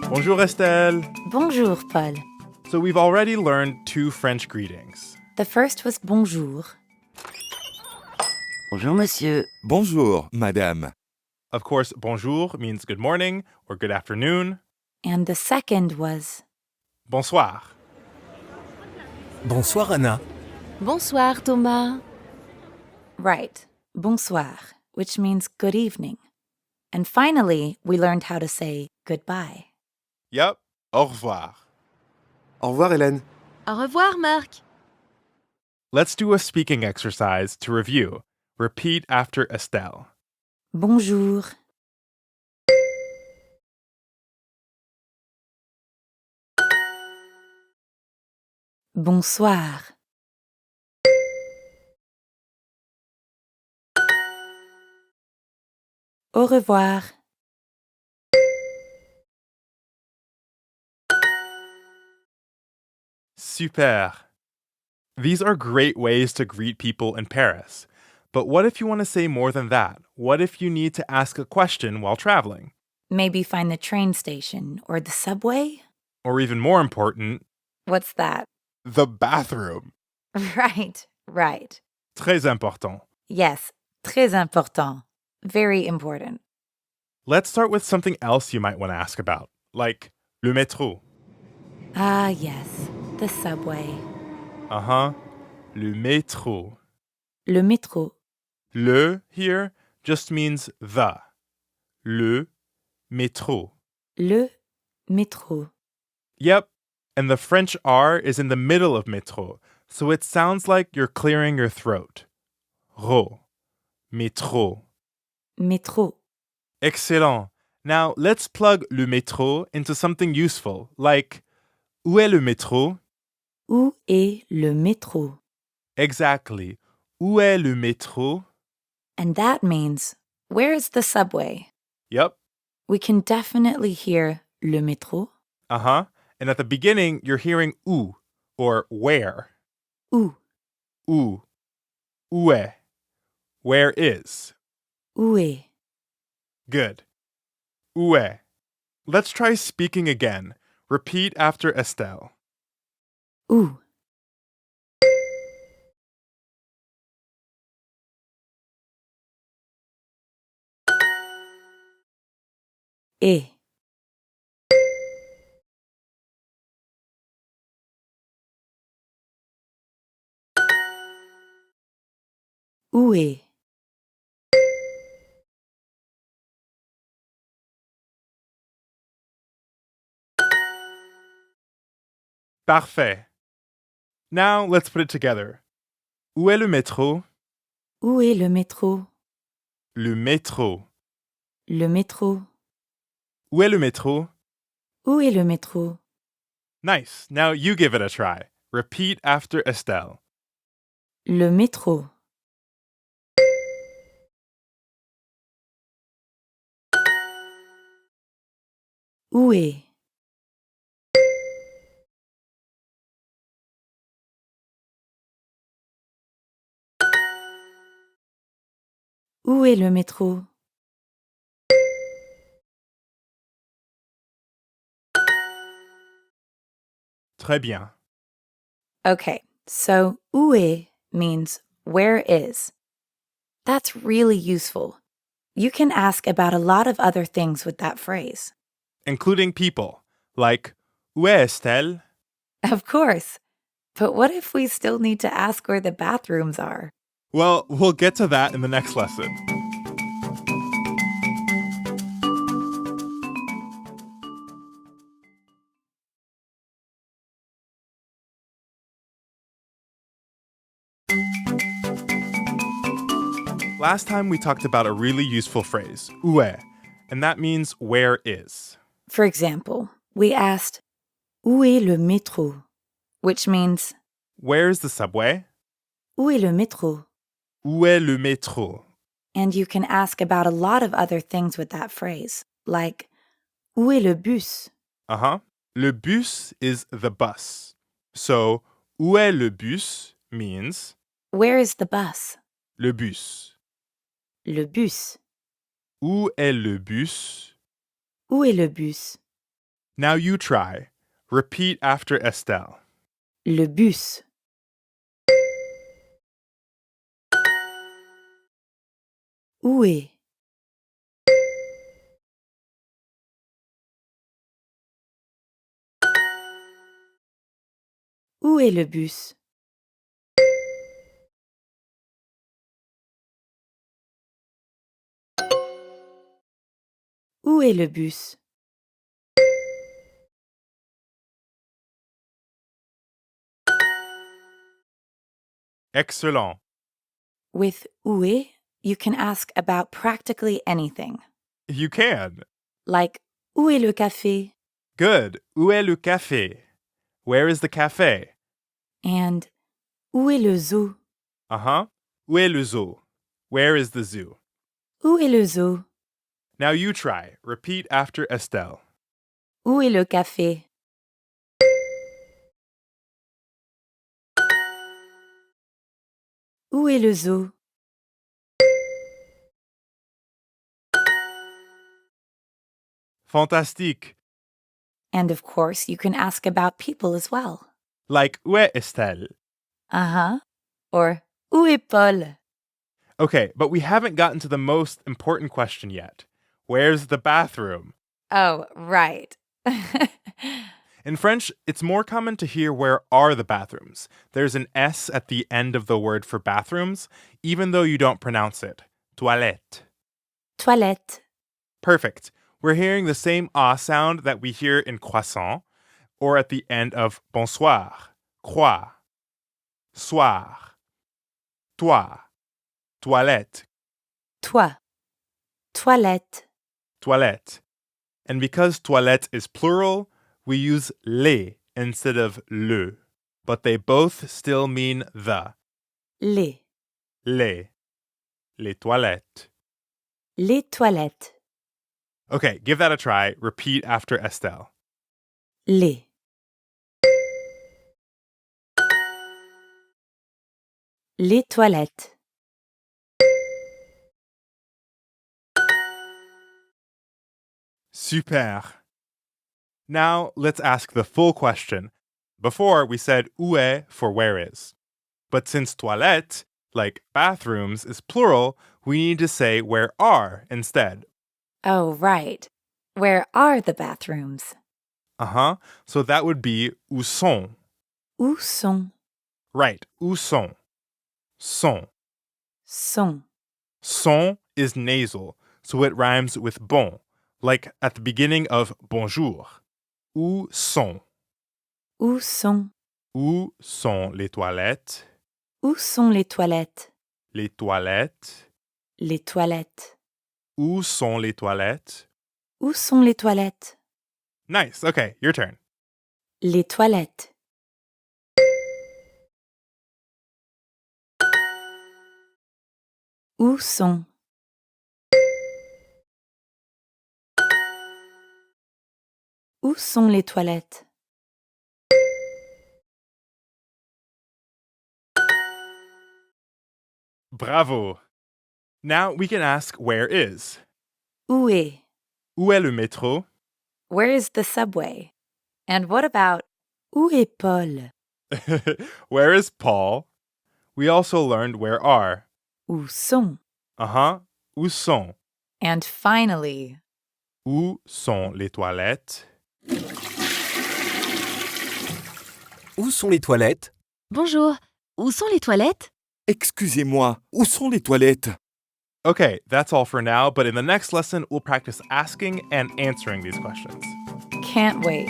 Bonjour Estelle. Bonjour, Paul. So we've already learned two French greetings. The first was bonjour. Bonjour, monsieur. Bonjour, madame. Of course, bonjour means good morning or good afternoon. And the second was Bonsoir. Bonsoir, Anna. Bonsoir, Thomas. right, bonsoir, which means good evening. And finally, we learned how to say goodbye. Yep. Au revoir. Au revoir, Hélène. Au revoir, Marc. Let's do a speaking exercise to review. Repeat after Estelle. Bonjour. Bonsoir. Au revoir. Super. These are great ways to greet people in Paris. But what if you want to say more than that? What if you need to ask a question while traveling? Maybe find the train station or the subway? Or even more important, What's that? the bathroom. Right. Très important. Yes, très important. Very important. Let's start with something else you might want to ask about, like le métro. Ah, yes, the subway. Uh-huh. Le métro. Le métro. Le here just means the. Le métro. Le métro. Yep. And the French R is in the middle of métro, so it sounds like you're clearing your throat. Ro. Métro. Métro. Excellent. Now let's plug le métro into something useful, like où est le métro? Où est le métro? Exactly. Où est le métro? And that means, where is the subway? Yep. We can definitely hear le métro. Uh-huh. And at the beginning, you're hearing où, or where. Où. Où. Où est. Where is. Où est. Good. Où est. Let's try speaking again. Repeat after Estelle. Où. Est. Où est. Parfait. Now let's put it together. Où est le métro? Où est le métro? Le métro. Le métro. Où est le métro? Où est le métro? Nice. Now you give it a try. Repeat after Estelle. Le métro. Où est. Où est le métro? Très bien. Okay, so où est means where is. That's really useful. You can ask about a lot of other things with that phrase. Including people, like où est Estelle? Of course. But what if we still need to ask where the bathrooms are? Well, we'll get to that in the next lesson. Last time we talked about a really useful phrase, où est, and that means where is. For example, we asked, Où est le métro? Which means, Where's the subway? Où est le métro? Où est le métro? And you can ask about a lot of other things with that phrase, like, Où est le bus? Uh-huh. Le bus is the bus. So, où est le bus means Where is the bus? le bus. Le bus. Où est le bus? Où est le bus? Now you try. Repeat after Estelle. Le bus. Où est? Où est le bus? Où est le bus? Excellent. With où est, you can ask about practically anything. You can. Like, où est le café? Good. Où est le café? Where is the cafe? And où est le zoo? Uh-huh. Où est le zoo? Where is the zoo? Où est le zoo? Now you try. Repeat after Estelle. Où est le café? Où est le zoo? Fantastique. And of course, you can ask about people as well. Like, où est Estelle? Uh-huh. Or, où est Paul? Okay, but we haven't gotten to the most important question yet. Where's the bathroom? Oh, right. In French, it's more common to hear where are the bathrooms. There's an S at the end of the word for bathrooms, even though you don't pronounce it. Toilette. Toilette. Perfect. We're hearing the same ah sound that we hear in croissant, or at the end of bonsoir, croix, soir, toi, toilette, Toi. Toilette. toilette. And because toilette is plural, we use les instead of le, but they both still mean the. Les. Les toilettes. Les toilettes. Okay, give that a try. Repeat after Estelle. Les. Les toilettes. Super. Now let's ask the full question. Before we said où est for where is. But since toilette, like bathrooms, is plural, we need to say where are instead. Oh, right. Where are the bathrooms? Uh-huh. So that would be où sont. Où sont? Right. Où sont. Sont. Sont. Sont is nasal, so it rhymes with bon, like at the beginning of bonjour. Où sont? Où sont? Où sont les toilettes? Où sont les toilettes? Les toilettes. Les toilettes. Où sont les toilettes? Où sont les toilettes? Nice. Okay, your turn. Les toilettes. Où sont? Où sont les toilettes? Bravo. Now we can ask where is. Où est? Où est le métro? Where is the subway? And what about où est Paul? Where is Paul? We also learned where are. Où sont? Uh-huh. Où sont? And finally, Où sont les toilettes? Où sont les toilettes? Bonjour. Où sont les toilettes? Excusez-moi, où sont les toilettes? Okay, that's all for now, but in the next lesson, we'll practice asking and answering these questions. can't wait.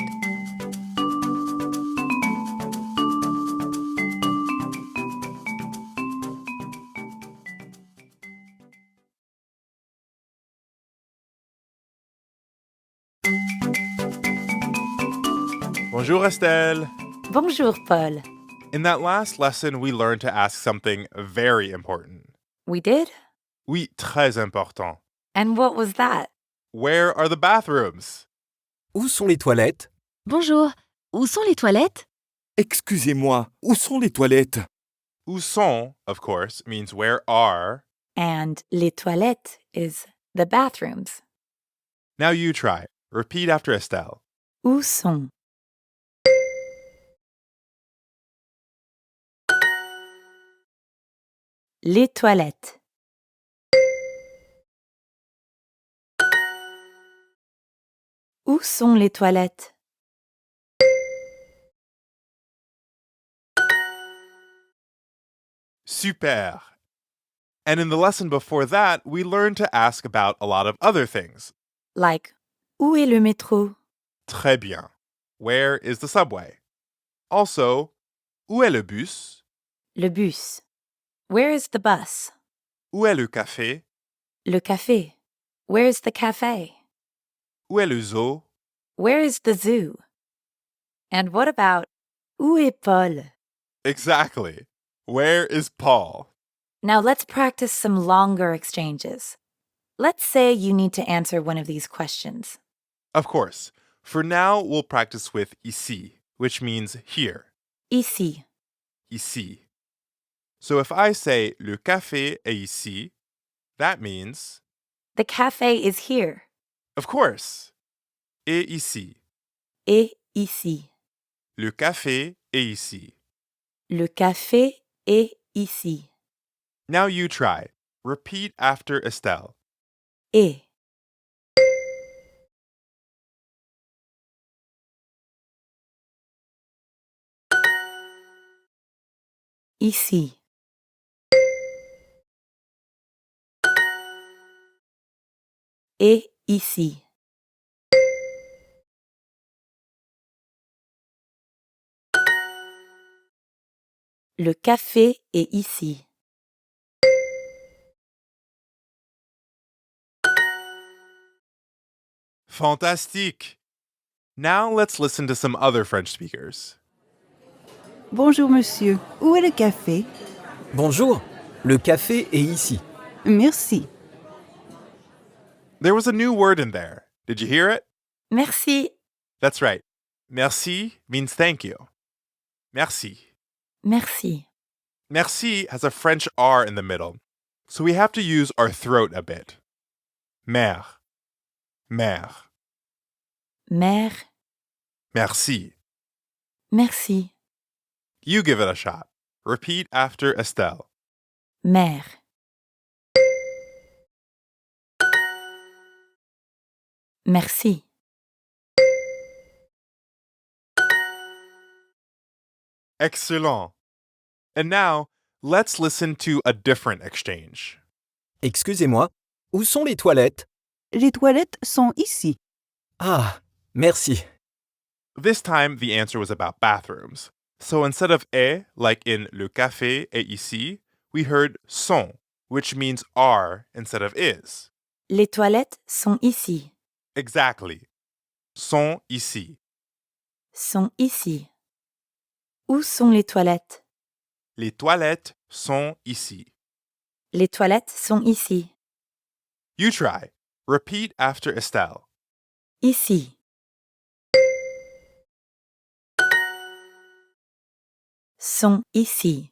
Bonjour, Estelle. Bonjour, Paul. In that last lesson, we learned to ask something very important. We did? Oui, très important. And what was that? Where are the bathrooms? Où sont les toilettes? Bonjour. Où sont les toilettes? Excusez-moi, où sont les toilettes? Où sont, of course, means where are. And les toilettes is the bathrooms. Now you try. Repeat after Estelle. Où sont? Les toilettes. Où sont les toilettes? Super. And in the lesson before that, we learned to ask about a lot of other things. Like, où est le métro? Très bien. Where is the subway? Also, où est le bus? Le bus. Where is the bus? Où est le café? Le café. Where is the cafe? Où est le zoo? Where is the zoo? And what about, où est Paul? Exactly. Where is Paul? Now let's practice some longer exchanges. Let's say you need to answer one of these questions. Of course. For now, we'll practice with ici, which means here. Ici. Ici. So if I say le café est ici, that means, The cafe is here. of course, est ici. Et ici. Le café est ici. Le café est ici. Now you try. Repeat after Estelle. Et. Ici. Et ici. Le café est ici. Fantastique! Now let's listen to some other French speakers. Bonjour monsieur, où est le café? Bonjour, le café est ici. Merci. There was a new word in there. Did you hear it? Merci. That's right. Merci means thank you. Merci. Merci. Merci has a French R in the middle, so we have to use our throat a bit. Mère. Mère. Mère. Merci. Merci. You give it a shot. Repeat after Estelle. Mère. Merci. Excellent. And now, let's listen to a different exchange. Excusez-moi, où sont les toilettes? Les toilettes sont ici. Ah, merci. This time, the answer was about bathrooms. So instead of est, like in le café est ici, we heard sont, which means are instead of is. Les toilettes sont ici. Exactly. Sont ici. Sont ici. Où sont les toilettes? Les toilettes sont ici. Les toilettes sont ici. You try. Repeat after Estelle. Ici. Sont ici.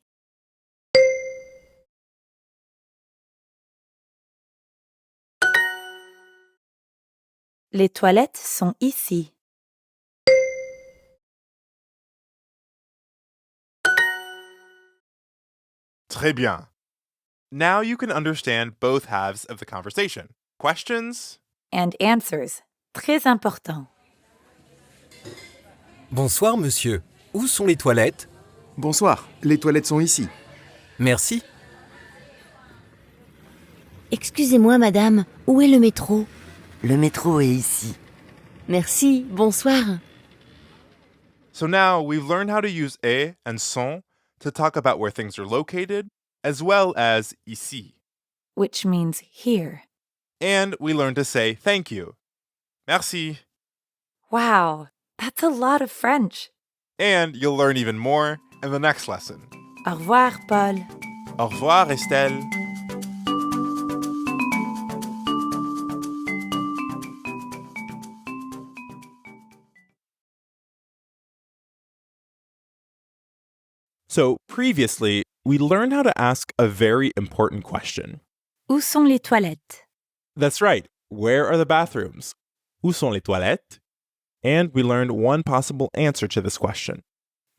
Les toilettes sont ici. Très bien. Now you can understand both halves of the conversation. Questions? And answers. Très important. Bonsoir monsieur, où sont les toilettes? Bonsoir, les toilettes sont ici. Merci. Excusez-moi, madame, où est le métro? Le métro est ici. Merci, bonsoir. So now we've learned how to use est and sont to talk about where things are located, as well as ici. Which means here. And we learned to say thank you. Merci. Wow, that's a lot of French. And you'll learn even more in the next lesson. Au revoir, Paul. Au revoir, Estelle. So, previously, we learned how to ask a very important question. Où sont les toilettes? That's right. Where are the bathrooms? Où sont les toilettes? And we learned one possible answer to this question.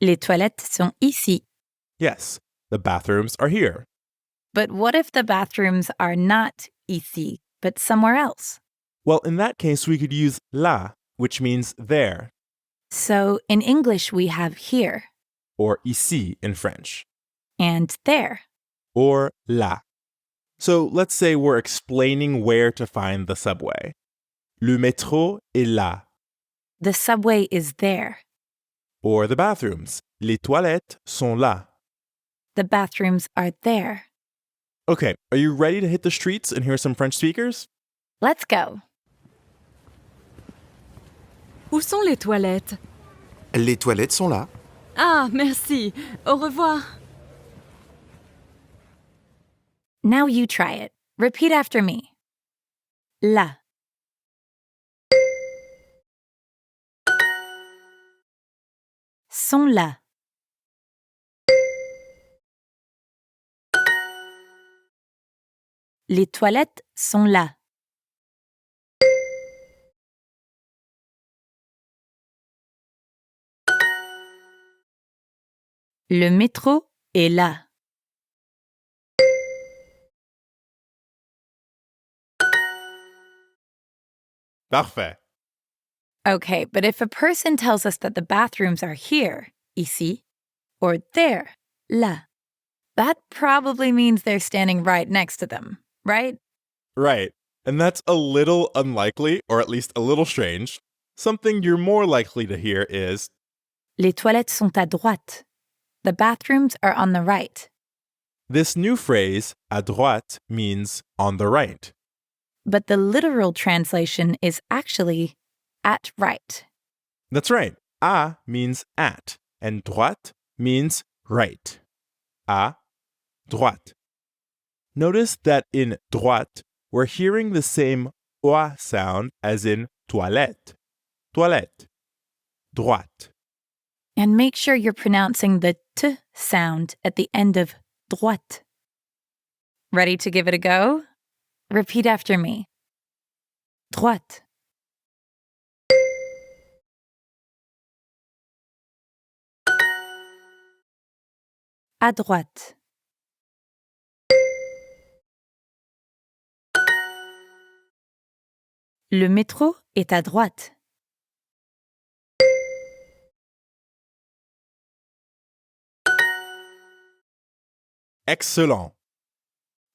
Les toilettes sont ici. Yes, the bathrooms are here. But what if the bathrooms are not ici, but somewhere else? Well, in that case, we could use là, which means there, So in English, we have here or ici in French, and there. or là. So let's say we're explaining where to find the subway. Le métro est là. The subway is there. Or the bathrooms. Les toilettes sont là. The bathrooms are there. Okay, are you ready to hit the streets and hear some French speakers? Let's go. Où sont les toilettes? Les toilettes sont là. Ah, merci. Au revoir. Now you try it. Repeat after me. Là. Sont là. Les toilettes sont là. Le métro est là. Parfait. Okay, but if a person tells us that the bathrooms are here, ici, or there, là, that probably means they're standing right next to them, right? Right. And that's a little unlikely, or at least a little strange. Something you're more likely to hear is, Les toilettes sont à droite. The bathrooms are on the right. this new phrase, à droite, means on the right. But the literal translation is actually at right. That's right. À means at, and droite means right. À droite. Notice that in droite, we're hearing the same oa sound as in toilette. Toilette. Droite. And make sure you're pronouncing the t sound at the end of droite. Ready to give it a go? Repeat after me. Droite. À droite. Le métro est à droite. Excellent.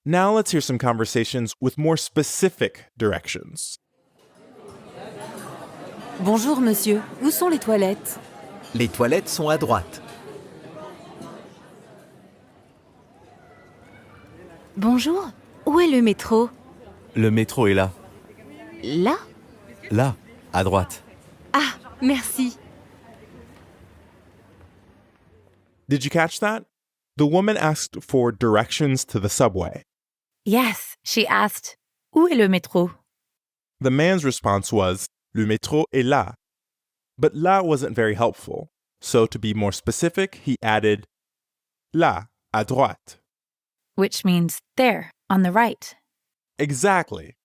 Now let's hear some conversations with more specific directions. Bonjour, monsieur. Où sont les toilettes? Les toilettes sont à droite. Bonjour, où est le métro? Le métro est là. Là? Là, à droite. Ah, merci. Did you catch that? The woman asked for directions to the subway. Yes, she asked, Où est le métro? The man's response was, Le métro est là. But là wasn't very helpful. So to be more specific, he added, là, à droite. Which means there, on the right. Exactly.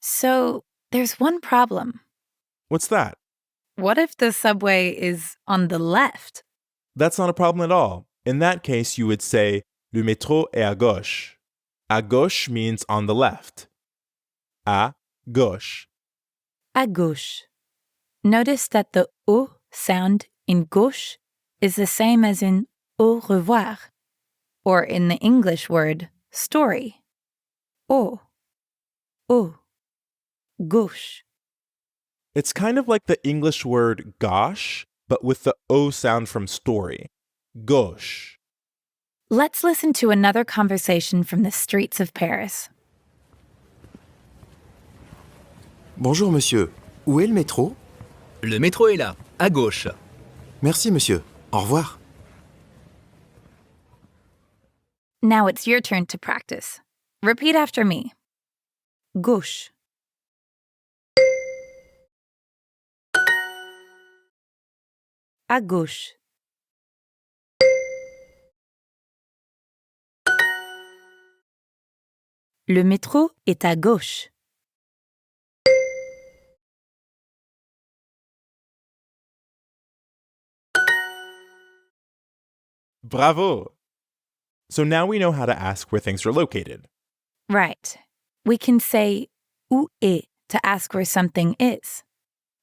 So there's one problem. What's that? What if the subway is on the left? That's not a problem at all. In that case, you would say, Le métro est à gauche. À gauche means on the left. À gauche. À gauche. Notice that the O sound in gauche is the same as in au revoir, or in the English word story. Au. Gauche. It's kind of like the English word gosh, but with the O sound from story. Gauche. Let's listen to another conversation from the streets of Paris. Bonjour, monsieur. Où est le métro? Le métro est là, à gauche. Merci, monsieur. Au revoir. Now it's your turn to practice. Repeat after me. Gauche. À gauche. Le métro est à gauche. Bravo! So now we know how to ask where things are located. Right. We can say où est to ask where something is.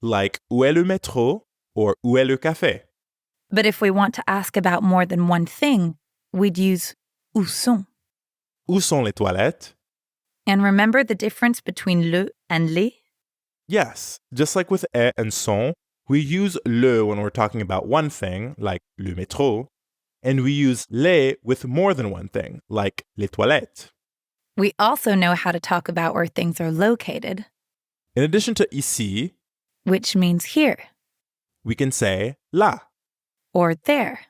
Like où est le métro or où est le café? But if we want to ask about more than one thing, we'd use où sont. Où sont les toilettes? And remember the difference between le and les? Yes, just like with est and sont, we use le when we're talking about one thing, like le métro, and we use les with more than one thing, like les toilettes. We also know how to talk about where things are located, In addition to ici, which means here we can say là. or there.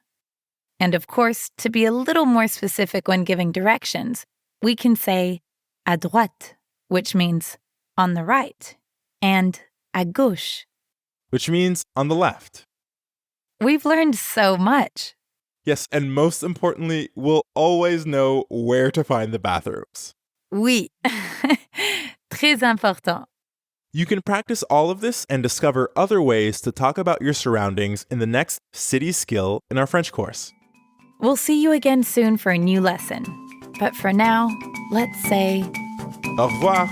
And of course, to be a little more specific when giving directions, we can say à droite, which means on the right, and à gauche. Which means on the left. We've learned so much. Yes, and most importantly, we'll always know where to find the bathrooms. Oui. Très important. You can practice all of this and discover other ways to talk about your surroundings in the next city skill in our French course. We'll see you again soon for a new lesson. But for now, let's say Au revoir!